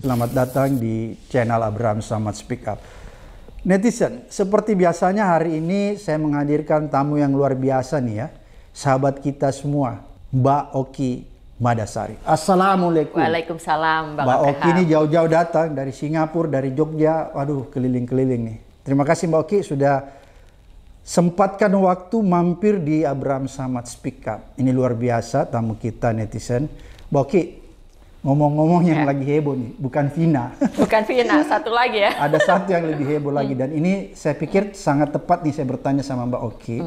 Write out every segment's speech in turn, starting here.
selamat datang di channel Abraham Samad Speak Up. Netizen, seperti biasanya hari ini saya menghadirkan tamu yang luar biasa nih ya. Sahabat kita semua, Mbak Oki Madasari. Assalamualaikum. Waalaikumsalam, Bang Mbak Oki Abraham. ini jauh-jauh datang dari Singapura, dari Jogja. Waduh, keliling-keliling nih. Terima kasih Mbak Oki sudah sempatkan waktu mampir di Abraham Samad Speak Up. Ini luar biasa tamu kita netizen. Mbak Oki, ngomong-ngomong yang lagi heboh nih, bukan Vina. Bukan Vina, satu lagi ya. Ada satu yang lebih heboh lagi, dan ini saya pikir sangat tepat nih saya bertanya sama Mbak Oki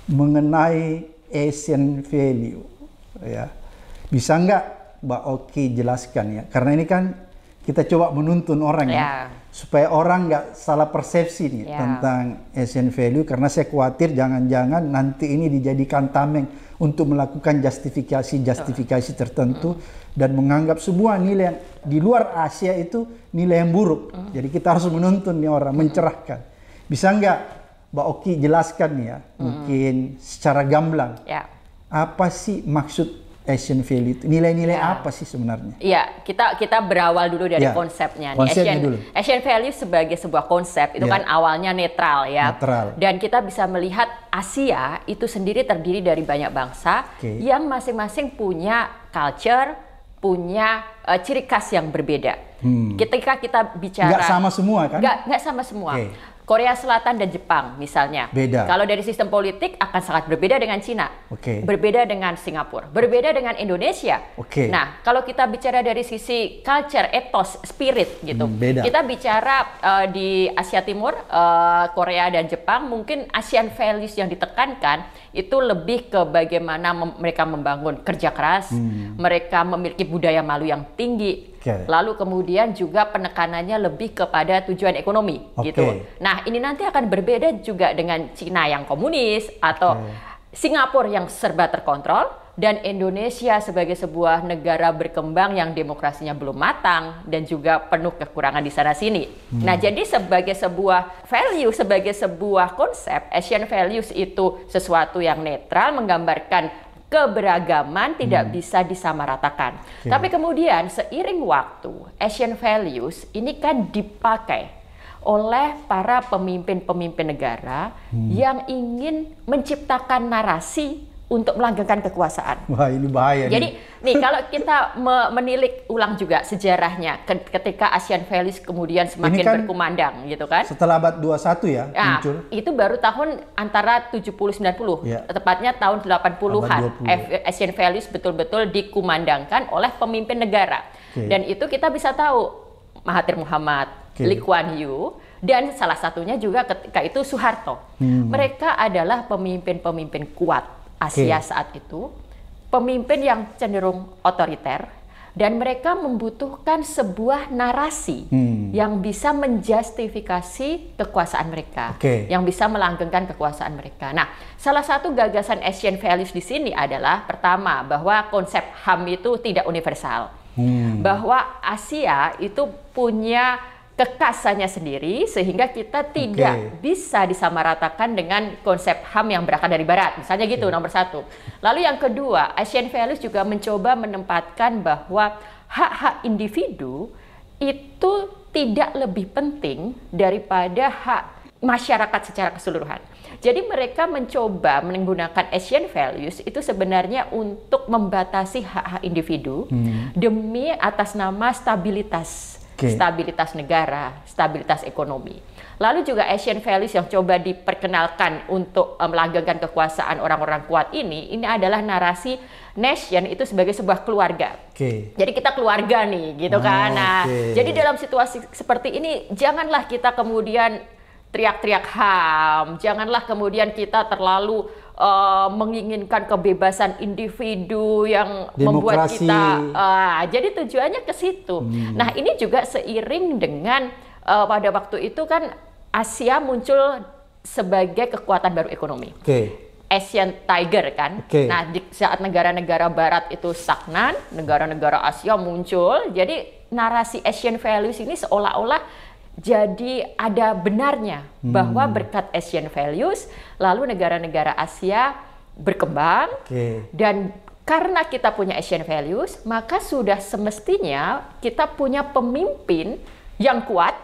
mengenai Asian value. Ya, bisa nggak Mbak Oki jelaskan ya? Karena ini kan kita coba menuntun orang ya, supaya orang nggak salah persepsi nih tentang Asian value. Karena saya khawatir jangan-jangan nanti ini dijadikan tameng untuk melakukan justifikasi tertentu dan menganggap sebuah nilai yang di luar Asia itu nilai yang buruk. Jadi kita harus menuntun nih orang, mencerahkan. Bisa nggak Mbak Oki jelaskan nih ya, mungkin secara gamblang, apa sih maksud Asian value itu? Nilai-nilai apa sih sebenarnya? Iya, kita berawal dulu dari konsepnya. Asian value sebagai sebuah konsep itu kan awalnya netral ya. Dan kita bisa melihat Asia itu sendiri terdiri dari banyak bangsa yang masing-masing punya culture, punya ciri khas yang berbeda. Ketika kita bicara nggak sama semua kan? Nggak sama semua. Korea Selatan dan Jepang misalnya. Beda. Kalau dari sistem politik akan sangat berbeda dengan Cina. Berbeda dengan Singapura. Berbeda dengan Indonesia. Nah, kalau kita bicara dari sisi culture, ethos, spirit gitu. Kita bicara di Asia Timur, Korea dan Jepang, mungkin Asian values yang ditekankan itu lebih ke bagaimana mereka membangun kerja keras, mereka memiliki budaya malu yang tinggi. Lalu kemudian juga penekanannya lebih kepada tujuan ekonomi gitu. Nah, ini nanti akan berbeda juga dengan Cina yang komunis atau Singapura yang serba terkontrol dan Indonesia sebagai sebuah negara berkembang yang demokrasinya belum matang dan juga penuh kekurangan di sana sini. Nah, jadi sebagai sebuah value, sebagai sebuah konsep, Asian values itu sesuatu yang netral, menggambarkan keberagaman, tidak bisa disamaratakan. Tapi kemudian seiring waktu, Asian values ini kan dipakai oleh para pemimpin-pemimpin negara yang ingin menciptakan narasi untuk melanggengkan kekuasaan. Wah, ini bahaya. Jadi nih kalau kita menilik ulang juga sejarahnya ketika Asian values kemudian semakin kan berkumandang gitu kan. Setelah abad 21 ya muncul. Itu baru tahun antara 70-90, tepatnya tahun 80-an. Asian values betul-betul dikumandangkan oleh pemimpin negara. Dan itu kita bisa tahu Mahathir Muhammad, Lee Kuan Yew, dan salah satunya juga ketika itu Soeharto. Mereka adalah pemimpin-pemimpin kuat Asia saat itu, pemimpin yang cenderung otoriter, dan mereka membutuhkan sebuah narasi yang bisa menjustifikasi kekuasaan mereka, yang bisa melanggengkan kekuasaan mereka. Nah, salah satu gagasan Asian values di sini adalah pertama bahwa konsep HAM itu tidak universal, bahwa Asia itu punya kekhasannya sendiri sehingga kita tidak bisa disamaratakan dengan konsep HAM yang berasal dari Barat, misalnya gitu, nomor satu. Lalu yang kedua, Asian values juga mencoba menempatkan bahwa hak-hak individu itu tidak lebih penting daripada hak masyarakat secara keseluruhan. Jadi mereka mencoba menggunakan Asian values itu sebenarnya untuk membatasi hak-hak individu demi atas nama stabilitas. Stabilitas negara, stabilitas ekonomi. Lalu juga Asian values yang coba diperkenalkan untuk melanggengkan kekuasaan orang-orang kuat ini adalah narasi nation itu sebagai sebuah keluarga. Jadi kita keluarga nih, gitu kan. Nah, jadi dalam situasi seperti ini janganlah kita kemudian teriak-teriak HAM, janganlah kemudian kita terlalu menginginkan kebebasan individu yang membuat kita jadi tujuannya ke situ. Nah, ini juga seiring dengan pada waktu itu kan Asia muncul sebagai kekuatan baru ekonomi. Asian Tiger kan. Nah, di saat negara-negara Barat itu stagnan, negara-negara Asia muncul. Jadi narasi Asian values ini seolah-olah jadi ada benarnya bahwa berkat Asian values lalu negara-negara Asia berkembang dan karena kita punya Asian values, maka sudah semestinya kita punya pemimpin yang kuat,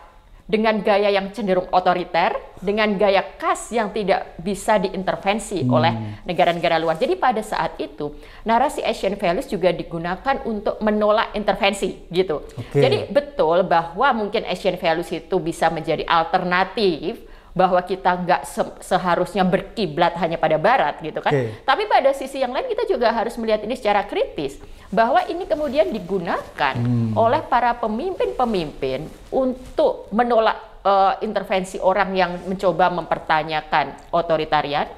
dengan gaya yang cenderung otoriter, dengan gaya khas yang tidak bisa diintervensi oleh negara-negara luar. Jadi pada saat itu, narasi Asian values juga digunakan untuk menolak intervensi, gitu. Jadi betul bahwa mungkin Asian values itu bisa menjadi alternatif, bahwa kita nggak seharusnya berkiblat hanya pada Barat, gitu kan. Tapi pada sisi yang lain kita juga harus melihat ini secara kritis, bahwa ini kemudian digunakan oleh para pemimpin-pemimpin untuk menolak intervensi orang yang mencoba mempertanyakan otoritarian,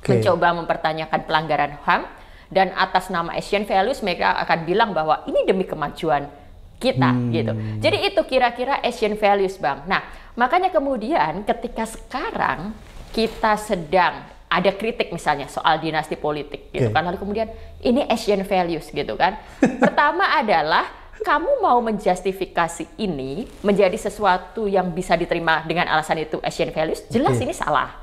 mencoba mempertanyakan pelanggaran HAM, dan atas nama Asian values mereka akan bilang bahwa ini demi kemajuan kita, gitu. Jadi itu kira-kira Asian values, Bang. Nah, makanya kemudian ketika sekarang kita sedang ada kritik misalnya soal dinasti politik, gitu kan, lalu kemudian ini Asian values, gitu kan. Pertama adalah kamu mau menjustifikasi ini menjadi sesuatu yang bisa diterima dengan alasan itu Asian values, jelas ini salah.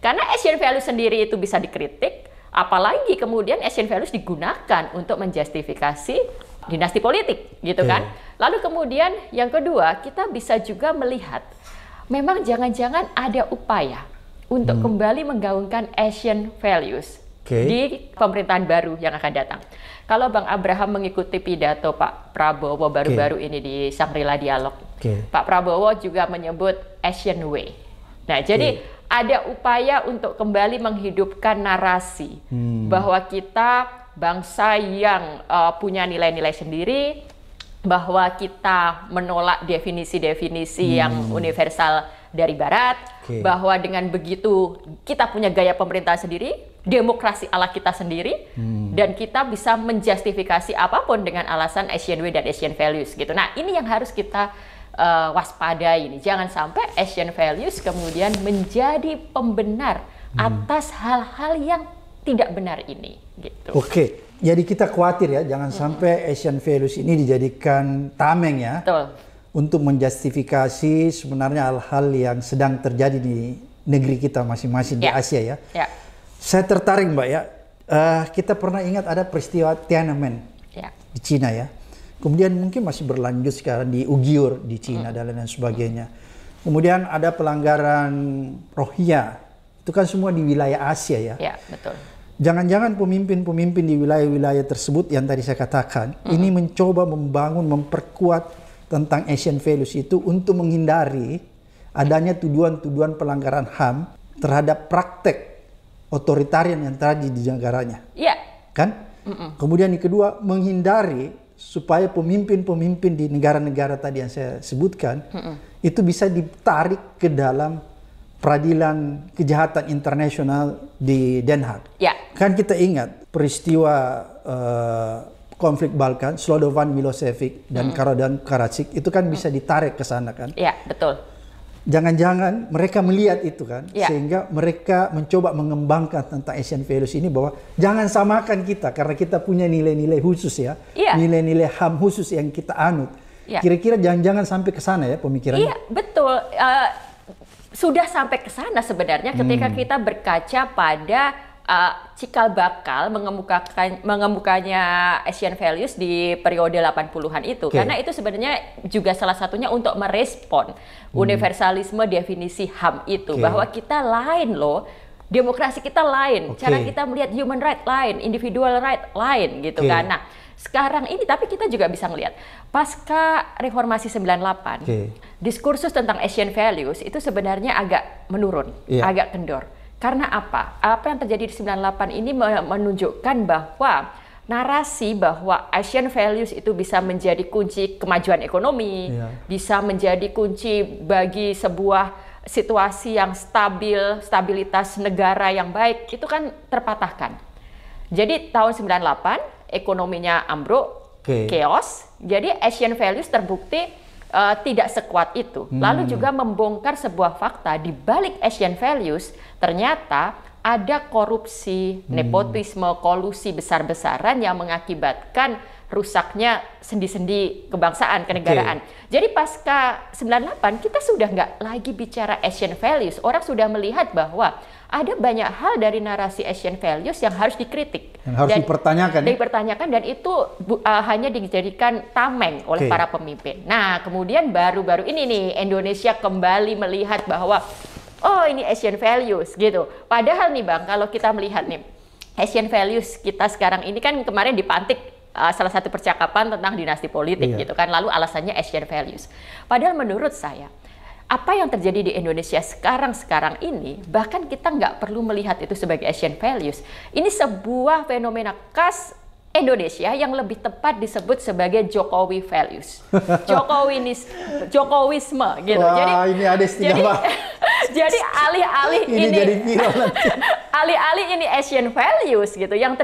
Karena Asian values sendiri itu bisa dikritik, apalagi kemudian Asian values digunakan untuk menjustifikasi dinasti politik, gitu kan. Lalu kemudian yang kedua, kita bisa juga melihat memang jangan-jangan ada upaya untuk kembali menggaungkan Asian values di pemerintahan baru yang akan datang. Kalau Bang Abraham mengikuti pidato Pak Prabowo baru-baru ini di Shangri-La Dialog, Pak Prabowo juga menyebut Asian Way. Nah, jadi ada upaya untuk kembali menghidupkan narasi bahwa kita bangsa yang punya nilai-nilai sendiri, bahwa kita menolak definisi-definisi yang universal dari Barat, bahwa dengan begitu kita punya gaya pemerintahan sendiri, demokrasi ala kita sendiri, dan kita bisa menjustifikasi apapun dengan alasan Asian Way dan Asian Values, gitu. Nah, ini yang harus kita waspadai ini. Jangan sampai Asian Values kemudian menjadi pembenar atas hal-hal yang tidak benar ini, gitu. Jadi kita khawatir ya, jangan sampai Asian values ini dijadikan tameng ya, untuk menjustifikasi sebenarnya hal-hal yang sedang terjadi di negeri kita masing-masing di Asia ya. Saya tertarik Mbak ya, kita pernah ingat ada peristiwa Tiananmen di Cina ya. Kemudian mungkin masih berlanjut sekarang di Uyghur di Cina dan lain sebagainya. Kemudian ada pelanggaran Rohingya, itu kan semua di wilayah Asia ya. Betul. Jangan-jangan pemimpin-pemimpin di wilayah-wilayah tersebut yang tadi saya katakan, ini mencoba membangun, memperkuat tentang Asian values itu untuk menghindari adanya tuduhan-tuduhan pelanggaran HAM terhadap praktek otoritarian yang terjadi di negaranya. Kan? Kemudian yang kedua, menghindari supaya pemimpin-pemimpin di negara-negara tadi yang saya sebutkan, itu bisa ditarik ke dalam peradilan kejahatan internasional di Den Haag. Kan kita ingat peristiwa konflik Balkan, Slobodan Milosevic dan Radovan Karadzic itu kan bisa ditarik ke sana kan? Betul. Jangan-jangan mereka melihat itu kan, sehingga mereka mencoba mengembangkan tentang Asian values ini bahwa jangan samakan kita karena kita punya nilai-nilai khusus ya, nilai-nilai HAM khusus yang kita anut. Kira-kira jangan-jangan sampai ke sana ya pemikirannya? Betul. Sudah sampai ke sana sebenarnya ketika kita berkaca pada cikal bakal mengemukannya Asian values di periode 80-an itu. Karena itu sebenarnya juga salah satunya untuk merespon universalisme definisi HAM itu. Bahwa kita lain loh, demokrasi kita lain, cara kita melihat human right lain, individual right lain gitu kan. Nah, sekarang ini tapi kita juga bisa melihat pasca reformasi 98, diskursus tentang Asian values itu sebenarnya agak menurun, agak kendor. Karena apa? Apa yang terjadi di 98 ini menunjukkan bahwa narasi bahwa Asian values itu bisa menjadi kunci kemajuan ekonomi, bisa menjadi kunci bagi sebuah situasi yang stabil, stabilitas negara yang baik, itu kan terpatahkan. Jadi tahun 98 ekonominya ambruk, chaos. Jadi Asian values terbukti tidak sekuat itu. Lalu juga membongkar sebuah fakta di balik Asian values ternyata ada korupsi, nepotisme, kolusi besar-besaran yang mengakibatkan rusaknya sendi-sendi kebangsaan, kenegaraan. Jadi pasca 98 kita sudah nggak lagi bicara Asian values. Orang sudah melihat bahwa ada banyak hal dari narasi Asian values yang harus dikritik. Yang harus dipertanyakan. Dipertanyakan, dan itu hanya dijadikan tameng oleh para pemimpin. Nah, kemudian baru-baru ini nih, Indonesia kembali melihat bahwa, oh ini Asian values gitu. Padahal nih Bang, kalau kita melihat nih, Asian values kita sekarang ini kan kemarin dipantik salah satu percakapan tentang dinasti politik gitu kan, lalu alasannya Asian values. Padahal menurut saya, apa yang terjadi di Indonesia sekarang ini, bahkan kita nggak perlu melihat itu sebagai Asian values. Ini sebuah fenomena khas Indonesia yang lebih tepat disebut sebagai Jokowi values, Jokowisme gitu. Wah, ini ada istilah. Jadi alih-alih ini jadi viral nanti. Alih-alih ini Asian values gitu, yang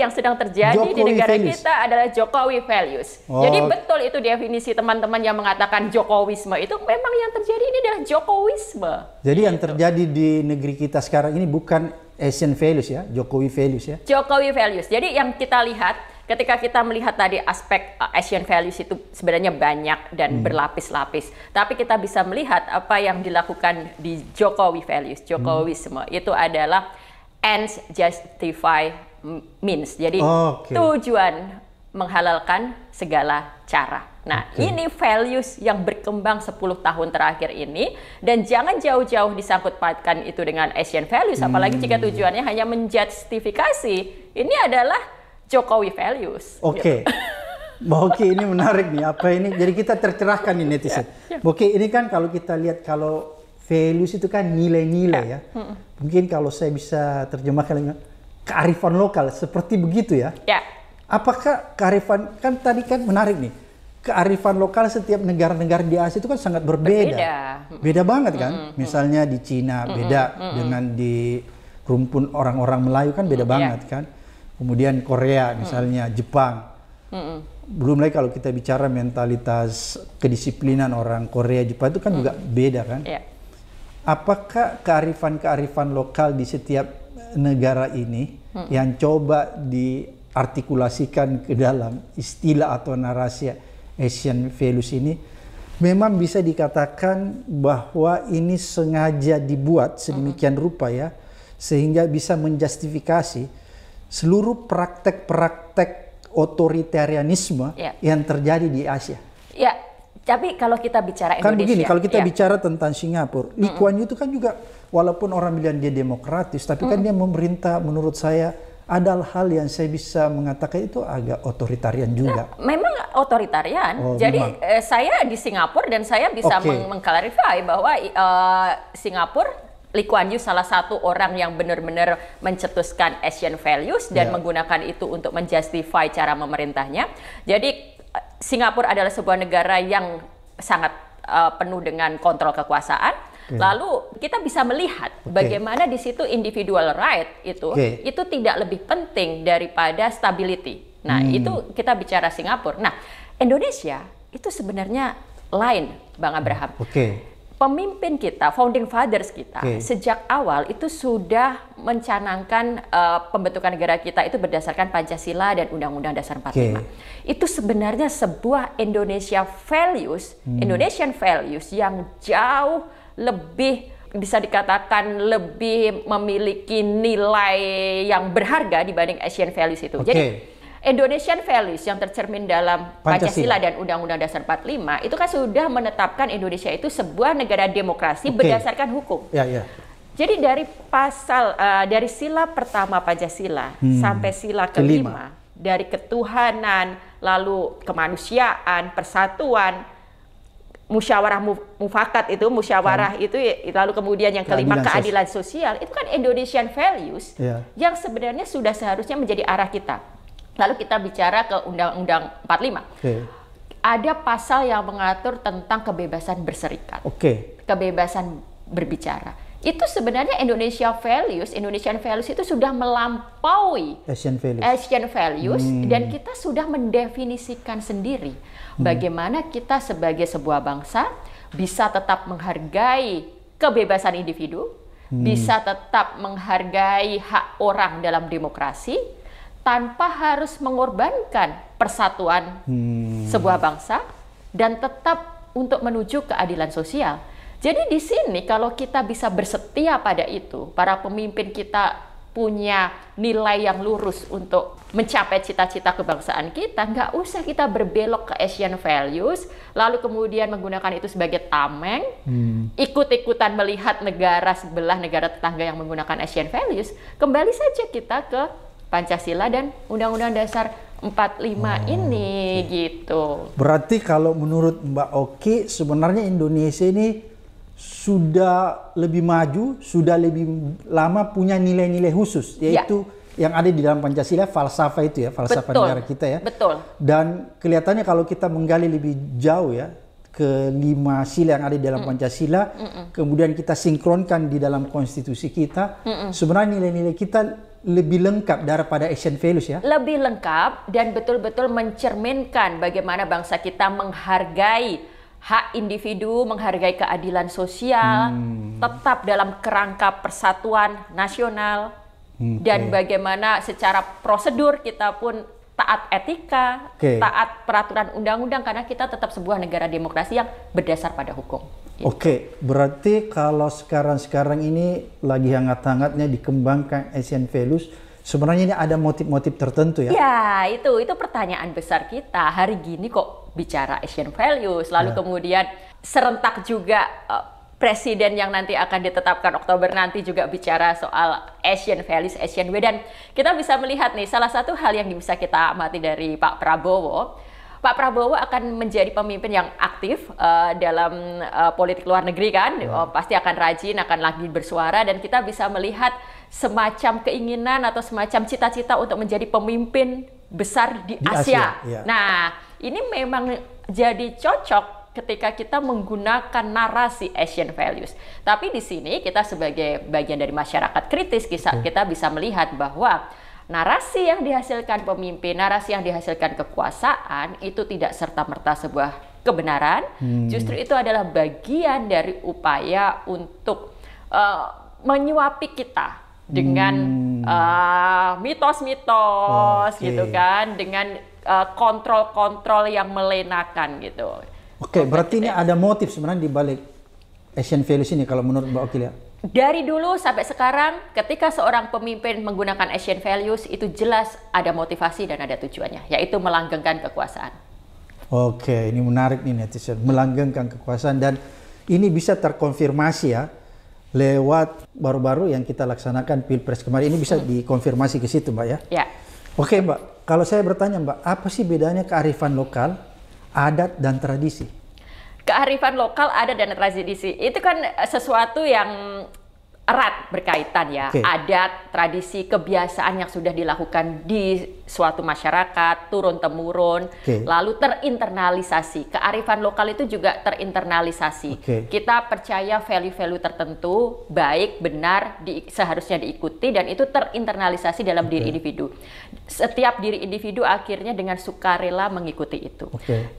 sedang terjadi Jokowi di negara values. Kita adalah Jokowi values. Jadi betul itu definisi teman-teman yang mengatakan Jokowisme, itu memang yang terjadi ini adalah Jokowisme. Jadi gitu. Yang terjadi di negeri kita sekarang ini bukan Asian values ya, Jokowi values ya. Jokowi values. Jadi yang kita lihat ketika kita melihat tadi aspek Asian values itu sebenarnya banyak dan berlapis-lapis. Tapi kita bisa melihat apa yang dilakukan di Jokowi values, Jokowisme, itu adalah ends justify means. Jadi tujuan menghalalkan segala cara. Nah, ini values yang berkembang 10 tahun terakhir ini, dan jangan jauh-jauh disangkut pautkan itu dengan Asian values, apalagi jika tujuannya hanya menjustifikasi. Ini adalah Jokowi values. Oke. Oke, ini menarik nih. Apa ini? Jadi kita tercerahkan nih netizen. Oke, ini kan kalau kita lihat, kalau values itu kan nilai-nilai ya. Mungkin kalau saya bisa terjemahkan dengan kearifan lokal, seperti begitu ya. Apakah kearifan, kan tadi kan menarik nih, kearifan lokal setiap negara-negara di Asia itu kan sangat berbeda. Beda banget kan. Misalnya di Cina beda dengan di rumpun orang-orang Melayu kan beda banget kan. Kemudian Korea misalnya, Jepang. Belum lagi kalau kita bicara mentalitas kedisiplinan orang Korea, Jepang itu kan juga beda kan. Apakah kearifan-kearifan lokal di setiap negara ini yang coba diartikulasikan ke dalam istilah atau narasi Asian values ini memang bisa dikatakan bahwa ini sengaja dibuat sedemikian rupa ya, sehingga bisa menjustifikasi seluruh praktek-praktek otoritarianisme yang terjadi di Asia. Ya, tapi kalau kita bicara Indonesia, kan begini, kalau kita bicara tentang Singapura, Lee Kuan Yew itu kan juga, walaupun orang bilang dia demokratis, tapi kan dia memerintah, menurut saya ada hal yang saya bisa mengatakan itu agak otoritarian juga. Memang otoritarian. Jadi saya di Singapura dan saya bisa mengklarifikasi bahwa Singapura, Lee Kuan Yew salah satu orang yang benar-benar mencetuskan Asian values dan menggunakan itu untuk menjustify cara memerintahnya. Jadi Singapura adalah sebuah negara yang sangat penuh dengan kontrol kekuasaan. Lalu kita bisa melihat bagaimana di situ individual right itu tidak lebih penting daripada stability. Nah, itu kita bicara Singapura. Nah, Indonesia itu sebenarnya lain, Bang Abraham. Pemimpin kita, founding fathers kita, sejak awal itu sudah mencanangkan pembentukan negara kita itu berdasarkan Pancasila dan Undang-Undang Dasar 45. Itu sebenarnya sebuah Indonesian values yang jauh lebih, bisa dikatakan lebih memiliki nilai yang berharga dibanding Asian values itu. Jadi Indonesian values yang tercermin dalam Pancasila dan Undang-Undang Dasar 45 itu kan sudah menetapkan Indonesia itu sebuah negara demokrasi berdasarkan hukum. Jadi dari dari sila pertama Pancasila sampai sila kelima, dari ketuhanan, lalu kemanusiaan, persatuan, musyawarah mufakat itu, lalu kemudian yang kelima keadilan sosial, itu kan Indonesian values yang sebenarnya sudah seharusnya menjadi arah kita. Lalu kita bicara ke Undang-Undang 45. Ada pasal yang mengatur tentang kebebasan berserikat, kebebasan berbicara. Itu sebenarnya Indonesian values itu sudah melampaui Asian values dan kita sudah mendefinisikan sendiri bagaimana kita sebagai sebuah bangsa bisa tetap menghargai kebebasan individu, bisa tetap menghargai hak orang dalam demokrasi, tanpa harus mengorbankan persatuan sebuah bangsa, dan tetap untuk menuju keadilan sosial. Jadi di sini kalau kita bisa bersetia pada itu, para pemimpin kita punya nilai yang lurus untuk mencapai cita-cita kebangsaan kita, nggak usah kita berbelok ke Asian values, lalu kemudian menggunakan itu sebagai tameng, ikut-ikutan melihat negara sebelah, negara tetangga yang menggunakan Asian values. Kembali saja kita ke Pancasila dan Undang-Undang Dasar 45 ini gitu. Berarti kalau menurut Mbak Oki, sebenarnya Indonesia ini sudah lebih maju, sudah lebih lama punya nilai-nilai khusus, yaitu yang ada di dalam Pancasila, falsafah itu ya, falsafah negara kita ya. Betul. Dan kelihatannya kalau kita menggali lebih jauh ya, ke 5 sila yang ada di dalam Pancasila, kemudian kita sinkronkan di dalam konstitusi kita, sebenarnya nilai-nilai kita lebih lengkap daripada Asian values ya. Lebih lengkap dan betul-betul mencerminkan bagaimana bangsa kita menghargai hak individu, menghargai keadilan sosial, tetap dalam kerangka persatuan nasional, dan bagaimana secara prosedur kita pun taat etika, taat peraturan undang-undang, karena kita tetap sebuah negara demokrasi yang berdasar pada hukum. Oke, berarti kalau sekarang ini lagi hangat-hangatnya dikembangkan Asian values, sebenarnya ini ada motif-motif tertentu ya? Ya, itu pertanyaan besar kita. Hari gini kok bicara Asian values, lalu kemudian serentak juga presiden yang nanti akan ditetapkan Oktober nanti juga bicara soal Asian values, Asian way. Dan kita bisa melihat nih, salah satu hal yang bisa kita amati dari Pak Prabowo, Pak Prabowo akan menjadi pemimpin yang aktif dalam politik luar negeri kan, pasti akan rajin, akan lagi bersuara, dan kita bisa melihat semacam keinginan atau semacam cita-cita untuk menjadi pemimpin besar di Asia. Nah, ini memang jadi cocok ketika kita menggunakan narasi Asian values. Tapi di sini kita sebagai bagian dari masyarakat kritis, kita bisa melihat bahwa narasi yang dihasilkan pemimpin, narasi yang dihasilkan kekuasaan itu tidak serta-merta sebuah kebenaran. Justru itu adalah bagian dari upaya untuk menyuapi kita dengan mitos-mitos gitu kan, dengan kontrol-kontrol yang melenakan gitu. Oke, berarti ini ada motif sebenarnya di balik Asian values ini kalau menurut Mbak Oki ya? Dari dulu sampai sekarang, ketika seorang pemimpin menggunakan Asian values, itu jelas ada motivasi dan ada tujuannya, yaitu melanggengkan kekuasaan. Oke, ini menarik nih netizen, melanggengkan kekuasaan, dan ini bisa terkonfirmasi ya lewat baru-baru yang kita laksanakan Pilpres kemarin. Ini bisa dikonfirmasi ke situ, Mbak ya? Ya. Oke, Mbak, kalau saya bertanya, Mbak, apa sih bedanya kearifan lokal, adat, dan tradisi? Kearifan lokal, adat, dan tradisi itu kan sesuatu yang erat berkaitan ya. Adat, tradisi, kebiasaan yang sudah dilakukan di suatu masyarakat turun-temurun, lalu terinternalisasi. Kearifan lokal itu juga terinternalisasi. Kita percaya value-value tertentu baik, benar, seharusnya diikuti, dan itu terinternalisasi dalam diri individu. Setiap diri individu akhirnya dengan sukarela mengikuti itu.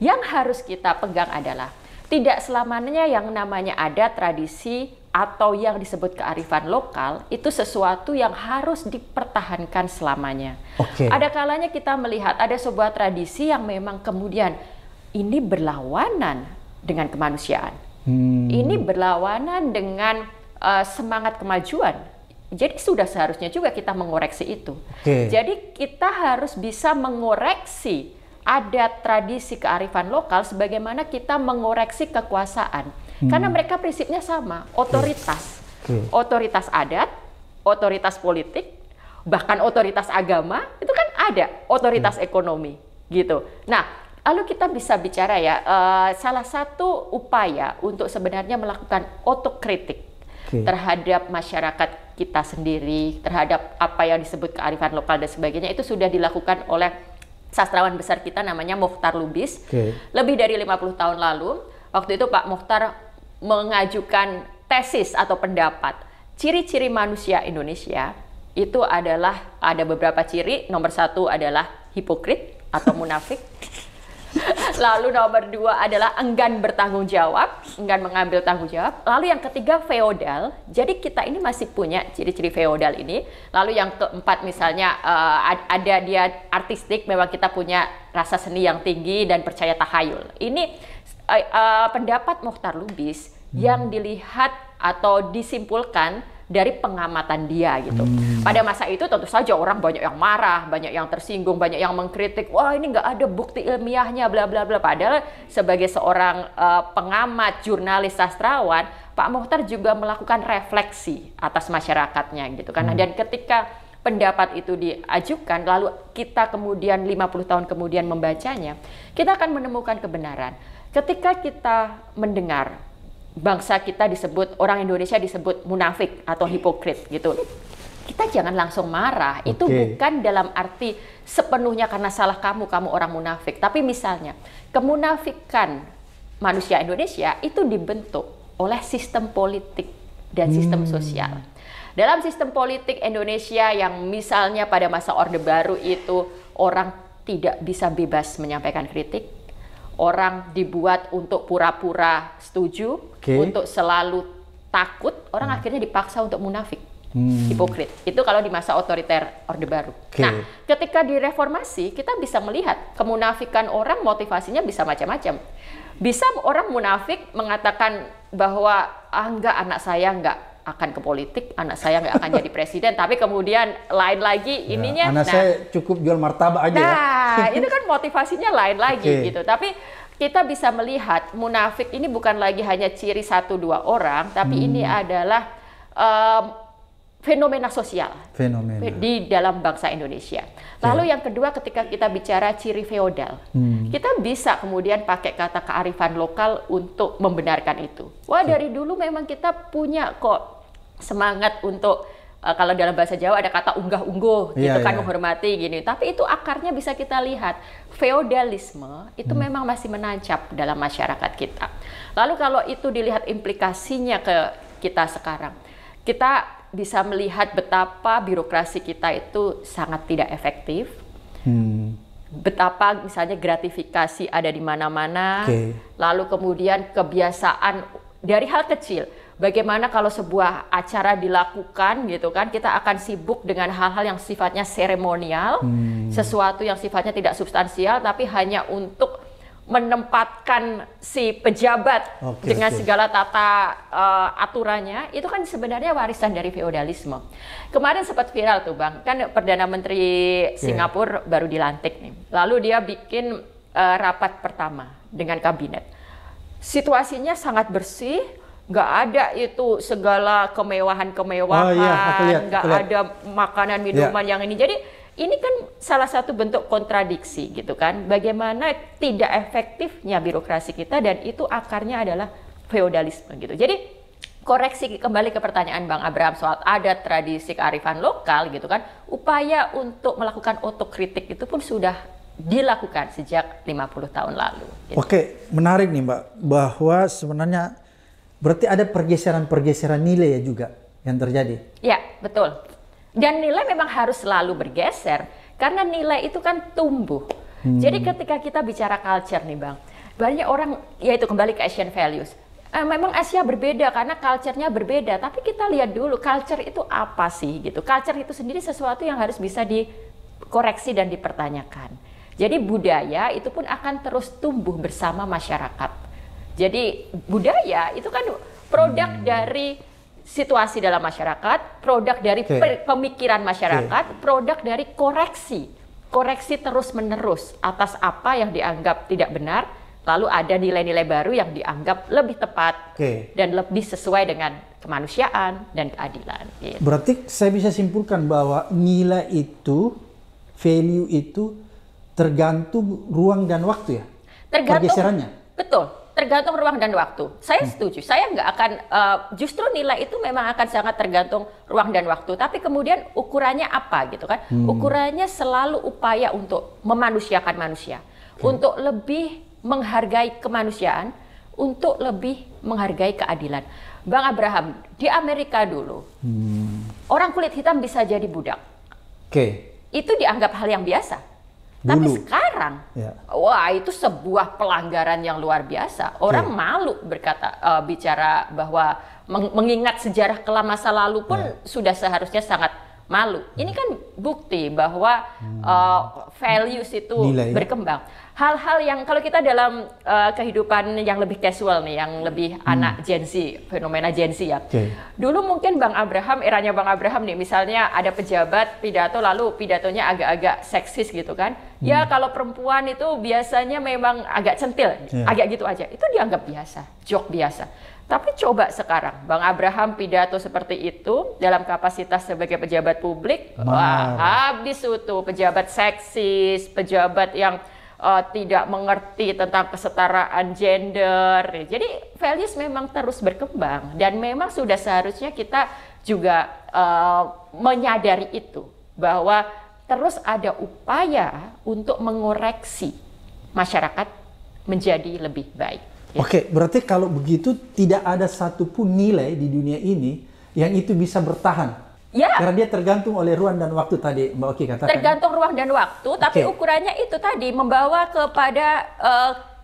Yang harus kita pegang adalah tidak selamanya yang namanya adat, tradisi, atau yang disebut kearifan lokal itu sesuatu yang harus dipertahankan selamanya. Ada kalanya kita melihat ada sebuah tradisi yang memang kemudian ini berlawanan dengan kemanusiaan. Ini berlawanan dengan semangat kemajuan. Jadi sudah seharusnya juga kita mengoreksi itu. Jadi kita harus bisa mengoreksi adat, tradisi, kearifan lokal sebagaimana kita mengoreksi kekuasaan. Karena mereka prinsipnya sama, otoritas. Otoritas adat, otoritas politik, bahkan otoritas agama, itu kan ada, otoritas ekonomi gitu. Nah, lalu kita bisa bicara ya, salah satu upaya untuk sebenarnya melakukan otokritik terhadap masyarakat kita sendiri, terhadap apa yang disebut kearifan lokal dan sebagainya, itu sudah dilakukan oleh sastrawan besar kita namanya Mokhtar Lubis. Lebih dari 50 tahun lalu, waktu itu Pak Mokhtar mengajukan tesis atau pendapat. Ciri-ciri manusia Indonesia itu adalah, ada beberapa ciri. Nomor 1 adalah hipokrit atau munafik. Lalu nomor 2 adalah enggan bertanggung jawab, enggan mengambil tanggung jawab. Lalu yang ketiga feodal. Jadi kita ini masih punya ciri-ciri feodal ini. Lalu yang keempat misalnya ada dia artistik, memang kita punya rasa seni yang tinggi dan percaya tahayul. Ini pendapat Mokhtar Lubis yang dilihat atau disimpulkan dari pengamatan dia gitu. Pada masa itu tentu saja orang banyak yang marah, banyak yang tersinggung, banyak yang mengkritik. Wah, ini nggak ada bukti ilmiahnya, bla bla bla. Padahal sebagai seorang pengamat, jurnalis, sastrawan, Pak Mochtar juga melakukan refleksi atas masyarakatnya gitu kan. Dan ketika pendapat itu diajukan, lalu kita kemudian 50 tahun kemudian membacanya, kita akan menemukan kebenaran. Ketika kita mendengar bangsa kita disebut, orang Indonesia disebut munafik atau hipokrit gitu, kita jangan langsung marah. Itu bukan dalam arti sepenuhnya karena salah kamu orang munafik. Tapi misalnya, kemunafikan manusia Indonesia itu dibentuk oleh sistem politik dan sistem sosial. Dalam sistem politik Indonesia yang misalnya pada masa Orde Baru itu orang tidak bisa bebas menyampaikan kritik, orang dibuat untuk pura-pura setuju, untuk selalu takut, orang akhirnya dipaksa untuk munafik, hipokrit. Itu kalau di masa otoriter Orde Baru. Nah, ketika di reformasi, kita bisa melihat kemunafikan orang motivasinya bisa macam-macam. Bisa orang munafik mengatakan bahwa enggak, anak saya enggak akan ke politik, anak saya nggak akan jadi presiden, tapi kemudian lain lagi ininya. Anak saya cukup jual martabak aja ya. Itu kan motivasinya lain lagi gitu. Tapi kita bisa melihat munafik ini bukan lagi hanya ciri 1-2 orang, tapi ini adalah fenomena sosial di dalam bangsa Indonesia. Lalu yang kedua, ketika kita bicara ciri feodal, kita bisa kemudian pakai kata kearifan lokal untuk membenarkan itu. Wah, dari dulu memang kita punya kok semangat untuk kalau dalam bahasa Jawa ada kata unggah-ungguh gitu kan, menghormati gini. Tapi itu akarnya bisa kita lihat, feodalisme itu memang masih menancap dalam masyarakat kita. Lalu kalau itu dilihat implikasinya ke kita sekarang, kita bisa melihat betapa birokrasi kita itu sangat tidak efektif. Betapa misalnya gratifikasi ada di mana-mana. Lalu kemudian kebiasaan dari hal kecil. Bagaimana kalau sebuah acara dilakukan gitu kan, kita akan sibuk dengan hal-hal yang sifatnya seremonial, sesuatu yang sifatnya tidak substansial, tapi hanya untuk menempatkan si pejabat dengan segala tata aturannya. Itu kan sebenarnya warisan dari feodalisme. Kemarin sempat viral tuh Bang, kan Perdana Menteri Singapura baru dilantik nih. Lalu dia bikin rapat pertama dengan kabinet. Situasinya sangat bersih, nggak ada itu segala kemewahan-kemewahan, nggak ada makanan minuman yang ini. Jadi ini kan salah satu bentuk kontradiksi gitu kan, bagaimana tidak efektifnya birokrasi kita, dan itu akarnya adalah feodalisme gitu. Jadi koreksi kembali ke pertanyaan Bang Abraham soal ada tradisi kearifan lokal gitu kan, upaya untuk melakukan otokritik itu pun sudah dilakukan sejak 50 tahun lalu gitu. Oke, menarik nih Mbak, bahwa sebenarnya berarti ada pergeseran-pergeseran nilai ya juga yang terjadi. Ya, betul. Dan nilai memang harus selalu bergeser, karena nilai itu kan tumbuh. Jadi ketika kita bicara culture nih Bang, banyak orang, yaitu kembali ke Asian values. Memang Asia berbeda karena culture-nya berbeda, tapi kita lihat dulu culture itu apa sih gitu. Culture itu sendiri sesuatu yang harus bisa dikoreksi dan dipertanyakan. Jadi budaya itu pun akan terus tumbuh bersama masyarakat. Jadi budaya itu kan produk dari situasi dalam masyarakat, produk dari pemikiran masyarakat, produk dari koreksi terus-menerus atas apa yang dianggap tidak benar, lalu ada nilai-nilai baru yang dianggap lebih tepat dan lebih sesuai dengan kemanusiaan dan keadilan. Gitu. Berarti saya bisa simpulkan bahwa nilai itu, value itu tergantung ruang dan waktu ya? Tergantung, pergeserannya? Betul. Tergantung ruang dan waktu. Saya setuju. Saya nggak akan, justru nilai itu memang akan sangat tergantung ruang dan waktu. Tapi kemudian ukurannya apa gitu kan? Ukurannya selalu upaya untuk memanusiakan manusia, untuk lebih menghargai kemanusiaan, untuk lebih menghargai keadilan. Bang Abraham, di Amerika dulu, orang kulit hitam bisa jadi budak. Itu dianggap hal yang biasa. Tapi sekarang, wah itu sebuah pelanggaran yang luar biasa. Orang malu bicara bahwa mengingat sejarah kelam masa lalu pun sudah seharusnya sangat malu. Ini kan bukti bahwa values itu berkembang. hal-hal yang kalau kita dalam kehidupan yang lebih casual nih, yang lebih anak Gen Z, fenomena Gen Z ya. Dulu mungkin eranya Bang Abraham nih, misalnya ada pejabat pidato lalu pidatonya agak-agak seksis gitu kan. Ya kalau perempuan itu biasanya memang agak centil, agak gitu aja. Itu dianggap biasa, joke biasa. Tapi coba sekarang, Bang Abraham pidato seperti itu dalam kapasitas sebagai pejabat publik, wah habis itu pejabat seksis, pejabat yang tidak mengerti tentang kesetaraan gender. Jadi values memang terus berkembang dan memang sudah seharusnya kita juga menyadari itu, bahwa terus ada upaya untuk mengoreksi masyarakat menjadi lebih baik. Oke, berarti kalau begitu tidak ada satupun nilai di dunia ini yang itu bisa bertahan. Ya. Karena dia tergantung oleh ruang dan waktu tadi Mbak Oki katakan. Tergantung ruang dan waktu, tapi ukurannya itu tadi membawa kepada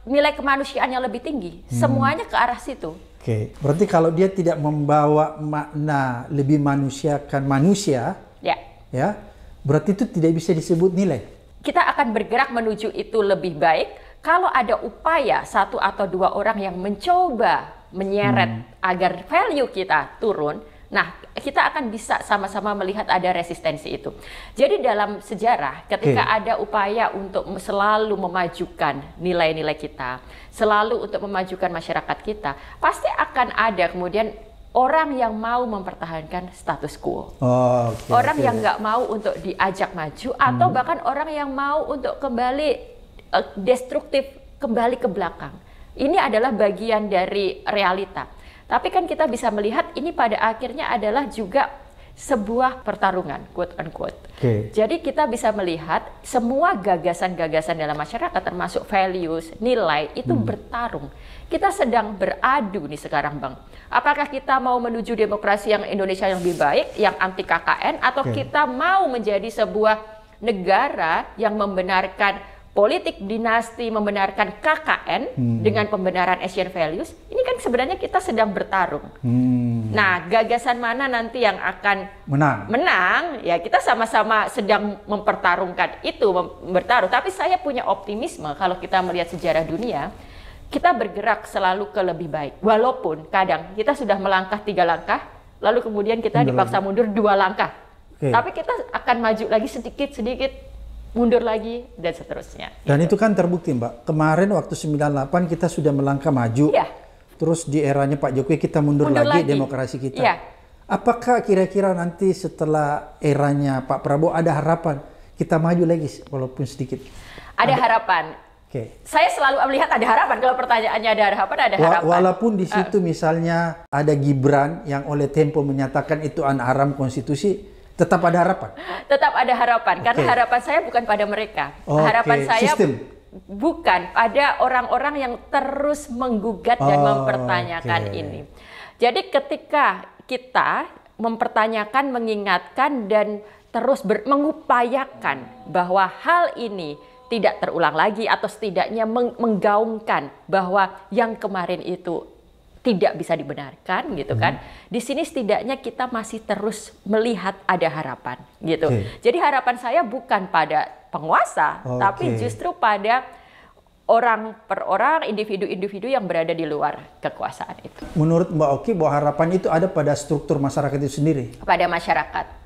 nilai kemanusiaan yang lebih tinggi. Semuanya ke arah situ. Oke, berarti kalau dia tidak membawa makna lebih manusiakan manusia, ya, berarti itu tidak bisa disebut nilai. Kita akan bergerak menuju itu lebih baik. Kalau ada upaya satu atau dua orang yang mencoba menyeret agar value kita turun, nah kita akan bisa sama-sama melihat ada resistensi itu. Jadi dalam sejarah ketika ada upaya untuk selalu memajukan nilai-nilai kita, selalu untuk memajukan masyarakat kita, pasti akan ada kemudian orang yang mau mempertahankan status quo. Orang yang nggak mau untuk diajak maju, atau bahkan orang yang mau untuk kembali destruktif, kembali ke belakang. Ini adalah bagian dari realita. Tapi kan kita bisa melihat ini pada akhirnya adalah juga sebuah pertarungan, quote unquote. Jadi kita bisa melihat semua gagasan-gagasan dalam masyarakat, termasuk values, nilai, itu bertarung. Kita sedang beradu nih sekarang, Bang. Apakah kita mau menuju demokrasi yang Indonesia yang lebih baik, yang anti KKN, atau kita mau menjadi sebuah negara yang membenarkan politik dinasti, membenarkan KKN dengan pembenaran Asian values? Ini kan sebenarnya kita sedang bertarung. Nah, gagasan mana nanti yang akan menang? Ya kita sama-sama sedang mempertarungkan itu, bertaruh. Tapi saya punya optimisme kalau kita melihat sejarah dunia, kita bergerak selalu ke lebih baik. Walaupun kadang kita sudah melangkah 3 langkah, lalu kemudian kita dipaksa mundur 2 langkah. Tapi kita akan maju lagi sedikit-sedikit, mundur lagi, dan seterusnya. Dan itu kan terbukti, Mbak. Kemarin waktu 98 kita sudah melangkah maju. Terus di eranya Pak Jokowi kita mundur lagi demokrasi kita. Apakah kira-kira nanti setelah eranya Pak Prabowo ada harapan kita maju lagi walaupun sedikit? Ada harapan. Saya selalu melihat ada harapan. Kalau pertanyaannya ada harapan, ada harapan. Walaupun di situ misalnya ada Gibran yang oleh Tempo menyatakan itu haram konstitusi, tetap ada harapan? Tetap ada harapan, karena harapan saya bukan pada mereka. Harapan saya bukan pada orang-orang yang terus menggugat dan mempertanyakan ini. Jadi ketika kita mempertanyakan, mengingatkan, dan terus mengupayakan bahwa hal ini tidak terulang lagi, atau setidaknya menggaungkan bahwa yang kemarin itu tidak bisa dibenarkan gitu kan. Di sini setidaknya kita masih terus melihat ada harapan gitu. Jadi harapan saya bukan pada penguasa, tapi justru pada orang per orang, individu-individu yang berada di luar kekuasaan itu. Menurut Mbak Oki, bahwa harapan itu ada pada struktur masyarakat itu sendiri? Pada masyarakat.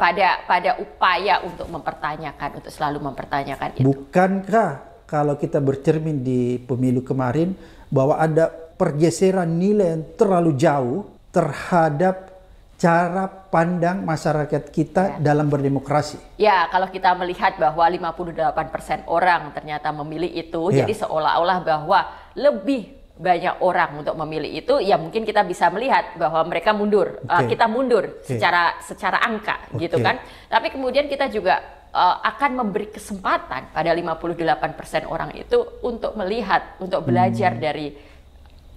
Pada upaya untuk mempertanyakan, untuk selalu mempertanyakan itu. Bukankah kalau kita bercermin di pemilu kemarin bahwa ada pergeseran nilai yang terlalu jauh terhadap cara pandang masyarakat kita dalam berdemokrasi? Ya, kalau kita melihat bahwa 58% orang ternyata memilih itu, jadi seolah-olah bahwa lebih banyak orang untuk memilih itu, ya mungkin kita bisa melihat bahwa mereka mundur, kita mundur secara angka, gitu kan. Tapi kemudian kita juga akan memberi kesempatan pada 58% orang itu untuk melihat, untuk belajar dari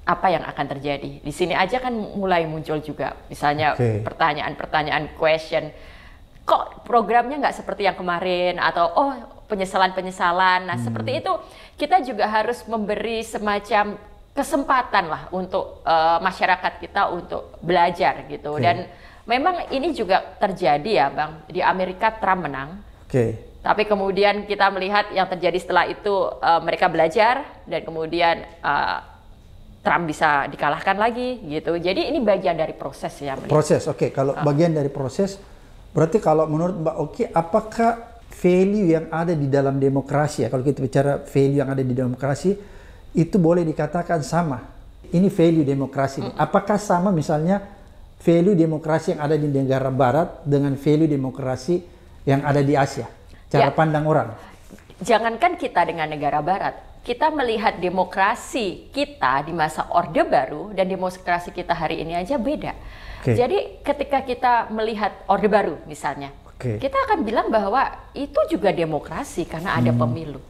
apa yang akan terjadi. Di sini aja kan mulai muncul juga, misalnya pertanyaan-pertanyaan, question, kok programnya nggak seperti yang kemarin, atau penyesalan-penyesalan. Nah, seperti itu kita juga harus memberi semacam kesempatan lah untuk masyarakat kita untuk belajar gitu. Dan memang ini juga terjadi ya, Bang. Di Amerika Trump menang. Tapi kemudian kita melihat yang terjadi setelah itu, mereka belajar dan kemudian Trump bisa dikalahkan lagi gitu. Jadi ini bagian dari proses ya. Proses, oke. Kalau bagian dari proses, berarti kalau menurut Mbak Oki, apakah value yang ada di dalam demokrasi ya, kalau kita bicara value yang ada di demokrasi, itu boleh dikatakan sama? Ini value demokrasi. Apakah sama misalnya value demokrasi yang ada di negara barat dengan value demokrasi yang ada di Asia? Cara pandang orang. Jangankan kita dengan negara barat, kita melihat demokrasi kita di masa Orde Baru dan demokrasi kita hari ini aja beda. Jadi ketika kita melihat Orde Baru misalnya, kita akan bilang bahwa itu juga demokrasi karena ada pemilu.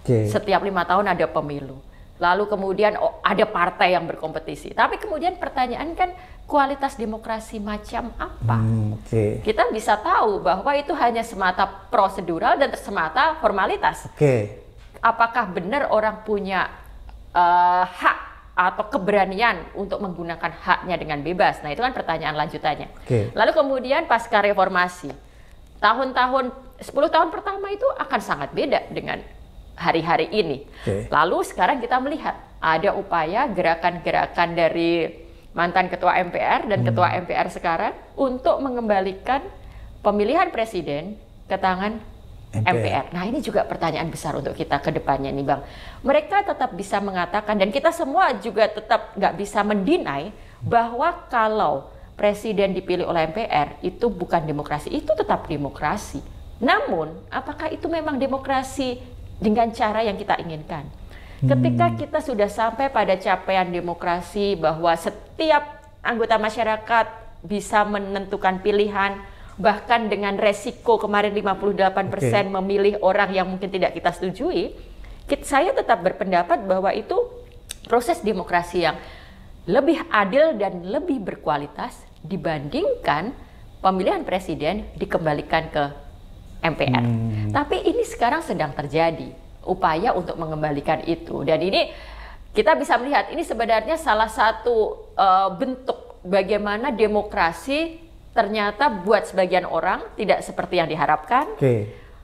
Setiap 5 tahun ada pemilu. Lalu kemudian ada partai yang berkompetisi. Tapi kemudian pertanyaan kan, kualitas demokrasi macam apa? Kita bisa tahu bahwa itu hanya semata prosedural dan semata formalitas. Apakah benar orang punya hak atau keberanian untuk menggunakan haknya dengan bebas? Nah, itu kan pertanyaan lanjutannya. Lalu kemudian pasca reformasi, 10 tahun pertama itu akan sangat beda dengan hari-hari ini. Lalu sekarang kita melihat ada upaya gerakan-gerakan dari mantan ketua MPR dan ketua MPR sekarang untuk mengembalikan pemilihan presiden ke tangan MPR. Nah, ini juga pertanyaan besar untuk kita ke depannya nih, Bang. Mereka tetap bisa mengatakan dan kita semua juga tetap nggak bisa mendinai bahwa kalau presiden dipilih oleh MPR itu bukan demokrasi, itu tetap demokrasi. Namun, apakah itu memang demokrasi dengan cara yang kita inginkan? Ketika kita sudah sampai pada capaian demokrasi bahwa setiap anggota masyarakat bisa menentukan pilihan, bahkan dengan resiko kemarin 58% memilih orang yang mungkin tidak kita setujui, saya tetap berpendapat bahwa itu proses demokrasi yang lebih adil dan lebih berkualitas dibandingkan pemilihan presiden dikembalikan ke MPR. Tapi ini sekarang sedang terjadi upaya untuk mengembalikan itu, dan ini kita bisa melihat ini sebenarnya salah satu bentuk bagaimana demokrasi ternyata buat sebagian orang tidak seperti yang diharapkan.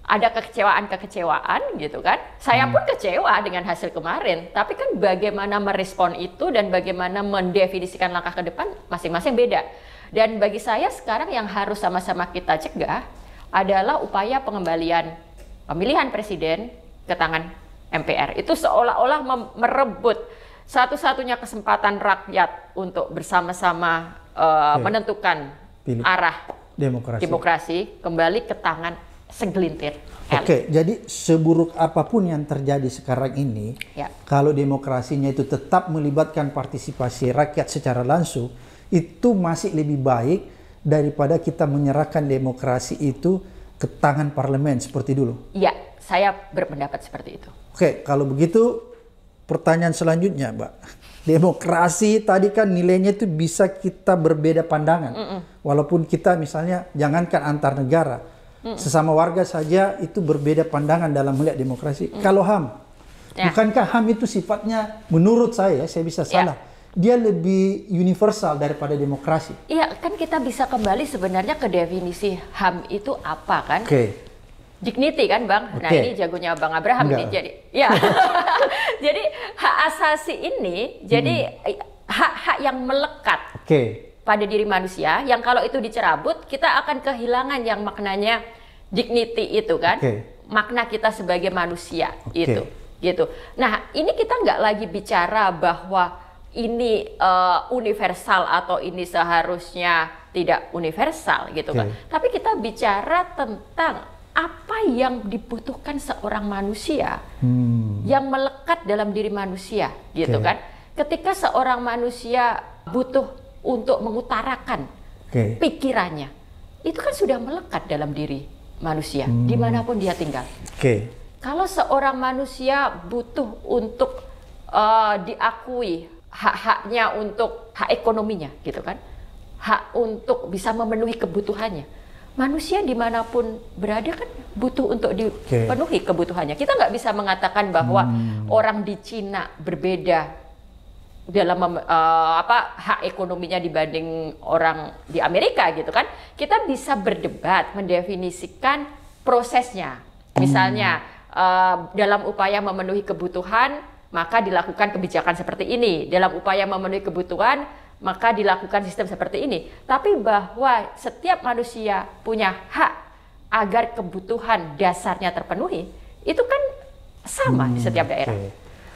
Ada kekecewaan gitu kan. Saya pun kecewa dengan hasil kemarin, tapi kan bagaimana merespon itu dan bagaimana mendefinisikan langkah ke depan masing-masing beda. Dan bagi saya sekarang yang harus sama-sama kita cegah adalah upaya pengembalian pemilihan presiden ke tangan MPR. Itu seolah-olah merebut satu-satunya kesempatan rakyat untuk bersama-sama menentukan arah demokrasi kembali ke tangan segelintir elit. Jadi seburuk apapun yang terjadi sekarang ini, kalau demokrasinya itu tetap melibatkan partisipasi rakyat secara langsung, itu masih lebih baik daripada kita menyerahkan demokrasi itu ke tangan parlemen seperti dulu. Iya, saya berpendapat seperti itu. Kalau begitu pertanyaan selanjutnya, Mbak. Demokrasi tadi kan nilainya itu bisa kita berbeda pandangan. Walaupun kita misalnya jangankan antar negara, sesama warga saja itu berbeda pandangan dalam melihat demokrasi. Kalau HAM, bukankah HAM itu sifatnya menurut saya bisa salah, dia lebih universal daripada demokrasi? Iya, kan kita bisa kembali sebenarnya ke definisi HAM itu apa kan? Dignity kan, Bang? Nah, ini jagonya Bang Abraham nih. Jadi, jadi hak asasi ini jadi hak-hak yang melekat pada diri manusia, yang kalau itu dicerabut, kita akan kehilangan yang maknanya dignity itu kan, makna kita sebagai manusia itu. Gitu. Nah, ini kita nggak lagi bicara bahwa ini universal atau ini seharusnya tidak universal gitu kan. Tapi kita bicara tentang apa yang dibutuhkan seorang manusia yang melekat dalam diri manusia gitu kan. Ketika seorang manusia butuh untuk mengutarakan pikirannya, itu kan sudah melekat dalam diri manusia dimanapun dia tinggal. Kalau seorang manusia butuh untuk diakui hak-haknya, untuk hak ekonominya gitu kan, hak untuk bisa memenuhi kebutuhannya, manusia dimanapun berada kan butuh untuk dipenuhi kebutuhannya. Kita nggak bisa mengatakan bahwa orang di Cina berbeda dalam hak ekonominya dibanding orang di Amerika gitu kan. Kita bisa berdebat, mendefinisikan prosesnya. Misalnya dalam upaya memenuhi kebutuhan, maka dilakukan kebijakan seperti ini. Dalam upaya memenuhi kebutuhan, maka dilakukan sistem seperti ini. Tapi bahwa setiap manusia punya hak agar kebutuhan dasarnya terpenuhi, itu kan sama di setiap daerah.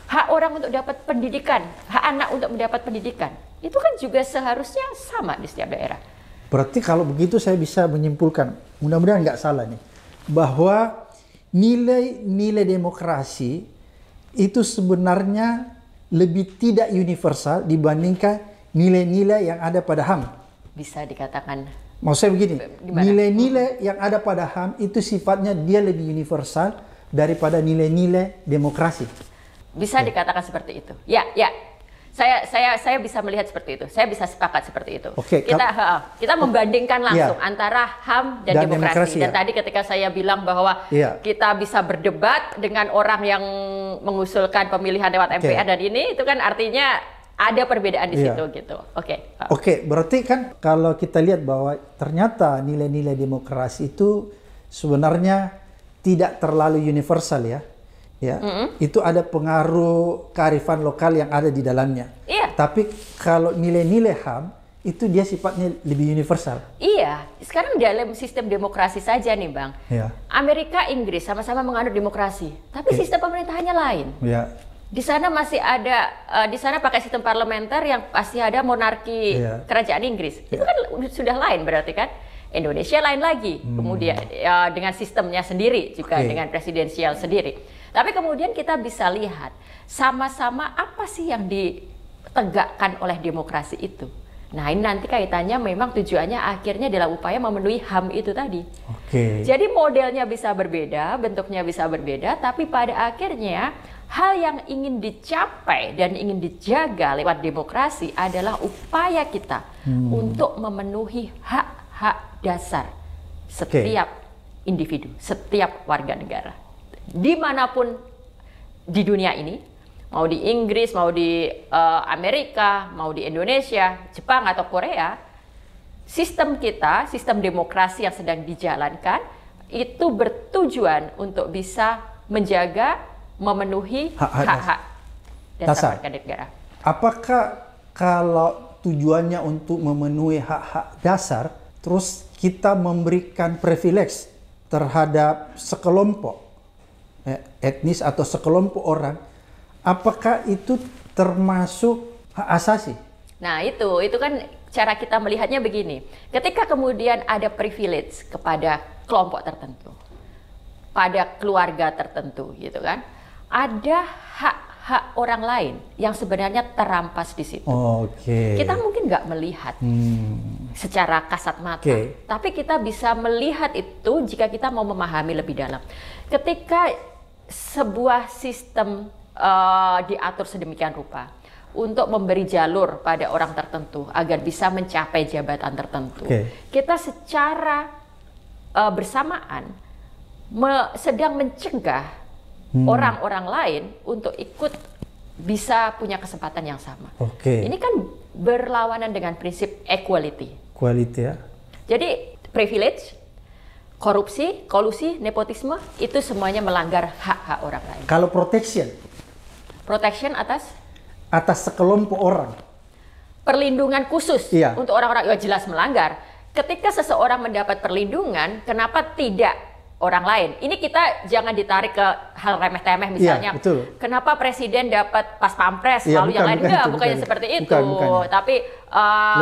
Hak orang untuk dapat pendidikan, hak anak untuk mendapat pendidikan, itu kan juga seharusnya sama di setiap daerah. Berarti kalau begitu saya bisa menyimpulkan, mudah-mudahan nggak salah nih, bahwa nilai-nilai demokrasi itu sebenarnya lebih tidak universal dibandingkan nilai-nilai yang ada pada HAM. Bisa dikatakan. Maksud saya begini, nilai-nilai yang ada pada HAM itu sifatnya dia lebih universal daripada nilai-nilai demokrasi. Bisa dikatakan seperti itu. Ya. Saya bisa melihat seperti itu. Saya bisa sepakat seperti itu. Kita membandingkan langsung antara HAM dan demokrasi. Dan tadi ketika saya bilang bahwa kita bisa berdebat dengan orang yang mengusulkan pemilihan lewat MPR dan ini, itu kan artinya ada perbedaan di situ gitu. Oke, berarti kan kalau kita lihat bahwa ternyata nilai-nilai demokrasi itu sebenarnya tidak terlalu universal ya. Itu ada pengaruh kearifan lokal yang ada di dalamnya. Tapi kalau nilai-nilai HAM itu dia sifatnya lebih universal. Sekarang dalam sistem demokrasi saja nih Bang. Amerika, Inggris sama-sama menganut demokrasi, tapi sistem pemerintahannya lain. Di sana masih ada, di sana pakai sistem parlementer yang pasti ada monarki kerajaan Inggris. Itu kan sudah lain berarti kan? Indonesia lain lagi. Kemudian dengan sistemnya sendiri juga dengan presidensial sendiri. Tapi kemudian kita bisa lihat sama-sama apa sih yang ditegakkan oleh demokrasi itu. Nah ini nanti kaitannya memang tujuannya akhirnya dalam upaya memenuhi HAM itu tadi. Jadi modelnya bisa berbeda, bentuknya bisa berbeda, tapi pada akhirnya hal yang ingin dicapai dan ingin dijaga lewat demokrasi adalah upaya kita untuk memenuhi hak-hak dasar setiap individu, setiap warga negara. Dimanapun di dunia ini, mau di Inggris, mau di Amerika, mau di Indonesia, Jepang atau Korea, sistem kita, sistem demokrasi yang sedang dijalankan itu bertujuan untuk bisa menjaga, memenuhi hak-hak dasar warga negara. Apakah kalau tujuannya untuk memenuhi hak-hak dasar, terus kita memberikan privilege terhadap sekelompok etnis atau sekelompok orang, apakah itu termasuk hak asasi? Nah itu kan cara kita melihatnya begini. Ketika kemudian ada privilege kepada kelompok tertentu, pada keluarga tertentu, gitu kan, ada hak-hak orang lain yang sebenarnya terampas di situ. Kita mungkin nggak melihat secara kasat mata, tapi kita bisa melihat itu jika kita mau memahami lebih dalam. Ketika sebuah sistem diatur sedemikian rupa untuk memberi jalur pada orang tertentu agar bisa mencapai jabatan tertentu, kita secara bersamaan sedang mencegah orang-orang lain untuk ikut bisa punya kesempatan yang sama. Ini kan berlawanan dengan prinsip equality. Jadi privilege, korupsi, kolusi, nepotisme itu semuanya melanggar hak-hak orang lain. Kalau protection atas sekelompok orang, perlindungan khusus untuk orang-orang yang jelas melanggar. Ketika seseorang mendapat perlindungan, kenapa tidak orang lain? Ini kita jangan ditarik ke hal remeh-temeh misalnya. Kenapa presiden dapat pas pampres lalu yang lain enggak? Bukannya seperti itu. Tapi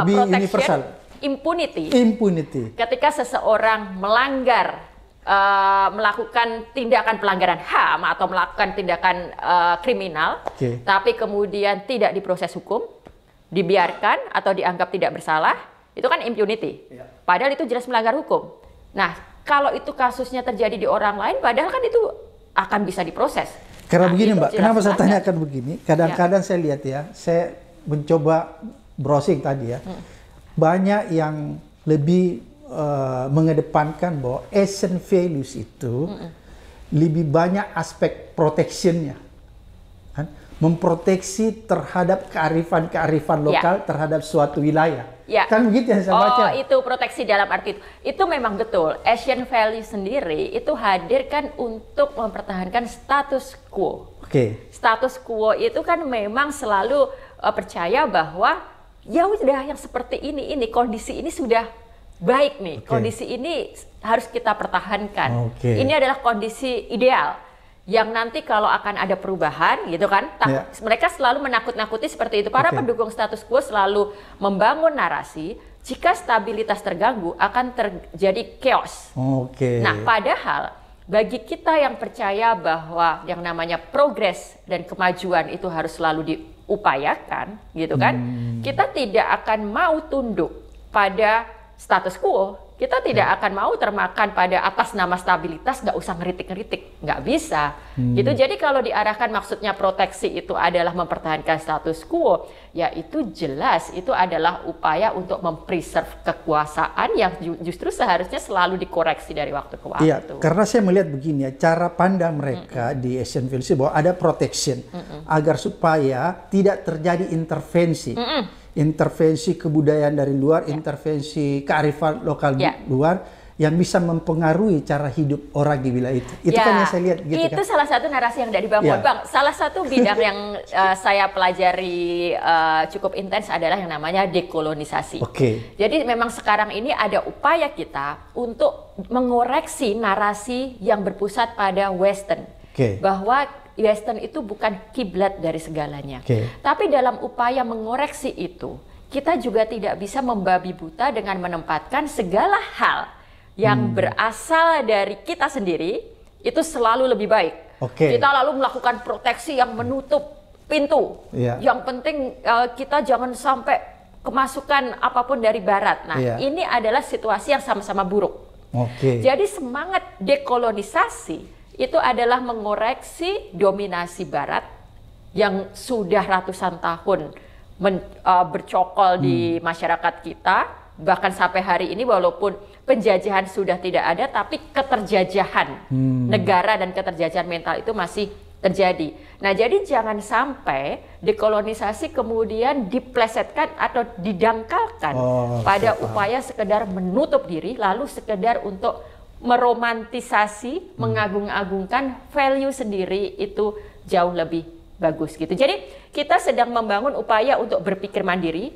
lebih universal. Impunity. Ketika seseorang melanggar, melakukan tindakan pelanggaran HAM atau melakukan tindakan kriminal, tapi kemudian tidak diproses hukum, dibiarkan atau dianggap tidak bersalah, itu kan impunity. Padahal itu jelas melanggar hukum. Nah, kalau itu kasusnya terjadi di orang lain, padahal kan itu akan bisa diproses. Karena begini Mbak, kenapa saya tanyakan begini? Kadang-kadang saya lihat saya mencoba browsing tadi banyak yang lebih mengedepankan bahwa essence values itu lebih banyak aspek protectionnya, kan? memproteksi terhadap kearifan lokal terhadap suatu wilayah. Kan begitu yang saya baca. Itu proteksi dalam arti itu memang betul. Asian Values sendiri itu hadir kan untuk mempertahankan status quo. Status quo itu kan memang selalu percaya bahwa ya udah yang seperti ini kondisi ini sudah baik nih. Kondisi ini harus kita pertahankan. Ini adalah kondisi ideal. Yang nanti kalau akan ada perubahan gitu kan, mereka selalu menakut-nakuti seperti itu. Para pendukung status quo selalu membangun narasi, jika stabilitas terganggu akan terjadi chaos. Nah, padahal bagi kita yang percaya bahwa yang namanya progres dan kemajuan itu harus selalu diupayakan gitu kan, kita tidak akan mau tunduk pada status quo. Kita tidak akan mau termakan pada atas nama stabilitas, nggak usah ngeritik-ngeritik, nggak bisa. Gitu. Jadi kalau diarahkan maksudnya proteksi itu adalah mempertahankan status quo, ya itu jelas itu adalah upaya untuk mempreserve kekuasaan yang justru seharusnya selalu dikoreksi dari waktu ke waktu. Iya, karena saya melihat begini ya, cara pandang mereka di Asian Values bahwa ada protection agar supaya tidak terjadi intervensi. Intervensi kebudayaan dari luar, intervensi kearifan lokal di luar yang bisa mempengaruhi cara hidup orang di wilayah itu. Itu kan yang saya lihat gitu itu kan. Salah satu narasi yang tidak dibangun, Bang. Salah satu bidang yang saya pelajari cukup intens adalah yang namanya dekolonisasi. Jadi memang sekarang ini ada upaya kita untuk mengoreksi narasi yang berpusat pada Western. Bahwa Western itu bukan kiblat dari segalanya. Tapi dalam upaya mengoreksi itu, kita juga tidak bisa membabi buta dengan menempatkan segala hal yang berasal dari kita sendiri itu selalu lebih baik. Kita lalu melakukan proteksi yang menutup pintu. Yang penting kita jangan sampai kemasukan apapun dari barat. Nah, ini adalah situasi yang sama-sama buruk. Jadi semangat dekolonisasi itu adalah mengoreksi dominasi barat yang sudah ratusan tahun bercokol di masyarakat kita, bahkan sampai hari ini walaupun penjajahan sudah tidak ada, tapi keterjajahan negara dan keterjajahan mental itu masih terjadi. Nah, jadi jangan sampai dekolonisasi kemudian diplesetkan atau didangkalkan pada upaya sekedar menutup diri, lalu sekedar untuk meromantisasi, mengagung-agungkan value sendiri itu jauh lebih bagus gitu. Jadi kita sedang membangun upaya untuk berpikir mandiri,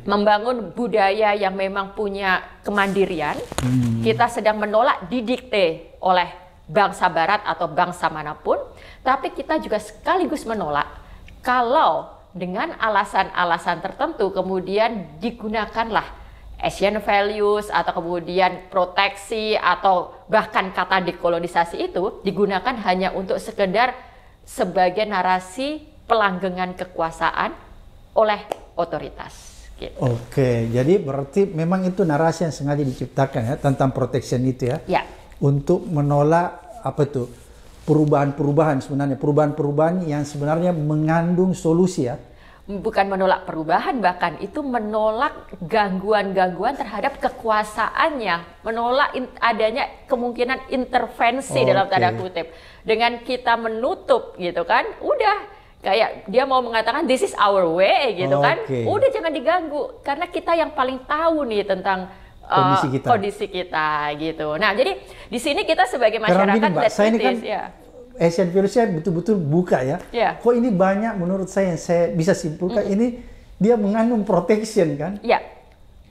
membangun budaya yang memang punya kemandirian. Kita sedang menolak didikte oleh bangsa barat atau bangsa manapun, tapi kita juga sekaligus menolak kalau dengan alasan-alasan tertentu kemudian digunakanlah Asian Values atau kemudian proteksi atau bahkan kata dekolonisasi itu digunakan hanya untuk sekedar sebagai narasi pelanggengan kekuasaan oleh otoritas. Gitu. Jadi berarti memang itu narasi yang sengaja diciptakan ya tentang protection itu ya. Untuk menolak apa itu perubahan-perubahan sebenarnya, perubahan-perubahan yang sebenarnya mengandung solusi ya. Bukan menolak perubahan, bahkan itu menolak gangguan-gangguan terhadap kekuasaannya, menolak adanya kemungkinan intervensi dalam tanda kutip. Dengan kita menutup gitu kan, udah kayak dia mau mengatakan this is our way gitu kan, udah jangan diganggu karena kita yang paling tahu nih tentang kondisi kita gitu. Nah, jadi di sini kita sebagai masyarakat Asian Values-nya betul-betul buka ya. Kok ini banyak menurut saya yang saya bisa simpulkan ini dia mengandung protection kan.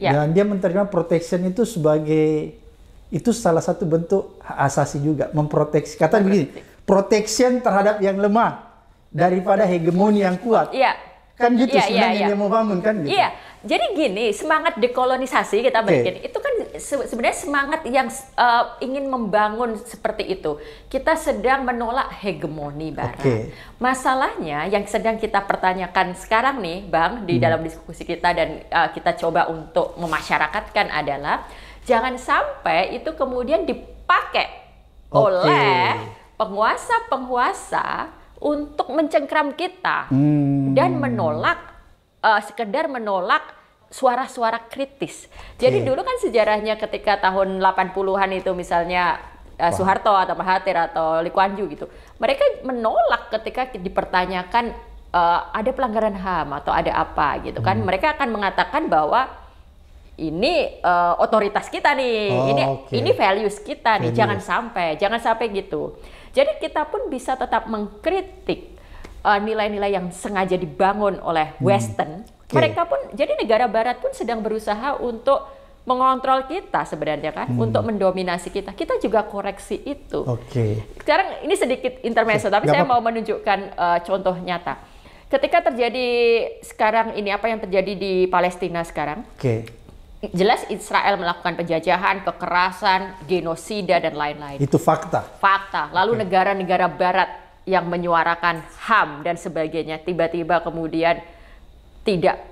Dan dia menerima protection itu sebagai itu salah satu bentuk hak asasi juga, memproteksi. Kata begini, protection terhadap yang lemah daripada hegemoni yang kuat. Kan gitu sebenarnya dia mau bangun kan gitu. Jadi gini, semangat dekolonisasi kita bikin itu kan sebenarnya semangat yang ingin membangun seperti itu. Kita sedang menolak hegemoni barat. Masalahnya yang sedang kita pertanyakan sekarang nih, Bang, di dalam diskusi kita dan kita coba untuk memasyarakatkan adalah jangan sampai itu kemudian dipakai oleh penguasa-penguasa untuk mencengkram kita dan menolak sekedar menolak suara-suara kritis. Jadi dulu kan sejarahnya ketika tahun 80-an itu misalnya Soeharto atau Mahathir atau Lee Kuan Yew gitu. Mereka menolak ketika dipertanyakan ada pelanggaran HAM atau ada apa gitu kan, mereka akan mengatakan bahwa ini otoritas kita nih, ini values kita nih, jangan sampai gitu. Jadi kita pun bisa tetap mengkritik nilai-nilai yang sengaja dibangun oleh Western. Mereka pun, jadi negara Barat pun sedang berusaha untuk mengontrol kita sebenarnya kan, untuk mendominasi kita. Kita juga koreksi itu. Sekarang ini sedikit intermezzo, tapi saya mau menunjukkan contoh nyata. Ketika terjadi sekarang ini, apa yang terjadi di Palestina sekarang, jelas Israel melakukan penjajahan, kekerasan, genosida, dan lain-lain. Itu fakta. Fakta. Lalu negara-negara Barat yang menyuarakan HAM dan sebagainya, tiba-tiba kemudian tidak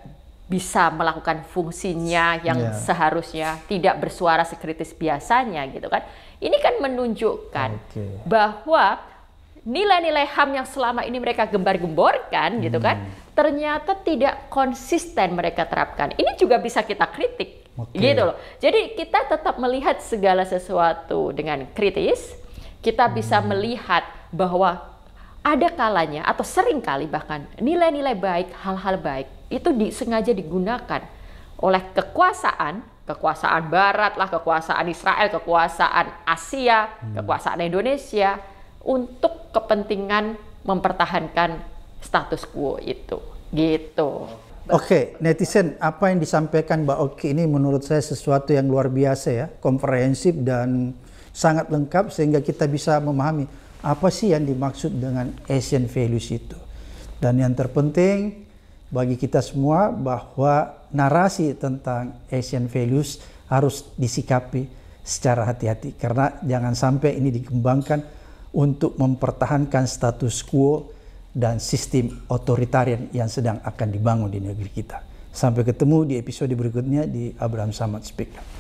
bisa melakukan fungsinya yang seharusnya, tidak bersuara sekritis biasanya gitu kan. Ini kan menunjukkan bahwa nilai-nilai HAM yang selama ini mereka gembar-gemborkan gitu kan, ternyata tidak konsisten mereka terapkan. Ini juga bisa kita kritik gitu loh. Jadi kita tetap melihat segala sesuatu dengan kritis. Kita bisa melihat bahwa ada kalanya atau sering kali bahkan nilai-nilai baik, hal-hal baik itu sengaja digunakan oleh kekuasaan Barat lah, kekuasaan Israel, kekuasaan Asia, kekuasaan Indonesia untuk kepentingan mempertahankan status quo itu, gitu. Oke, netizen, apa yang disampaikan Mbak Oki ini menurut saya sesuatu yang luar biasa ya, komprehensif dan sangat lengkap sehingga kita bisa memahami apa sih yang dimaksud dengan Asian values itu. Dan yang terpenting bagi kita semua bahwa narasi tentang Asian values harus disikapi secara hati-hati, karena jangan sampai ini dikembangkan untuk mempertahankan status quo dan sistem otoritarian yang sedang akan dibangun di negeri kita. Sampai ketemu di episode berikutnya di Abraham Samad Speak.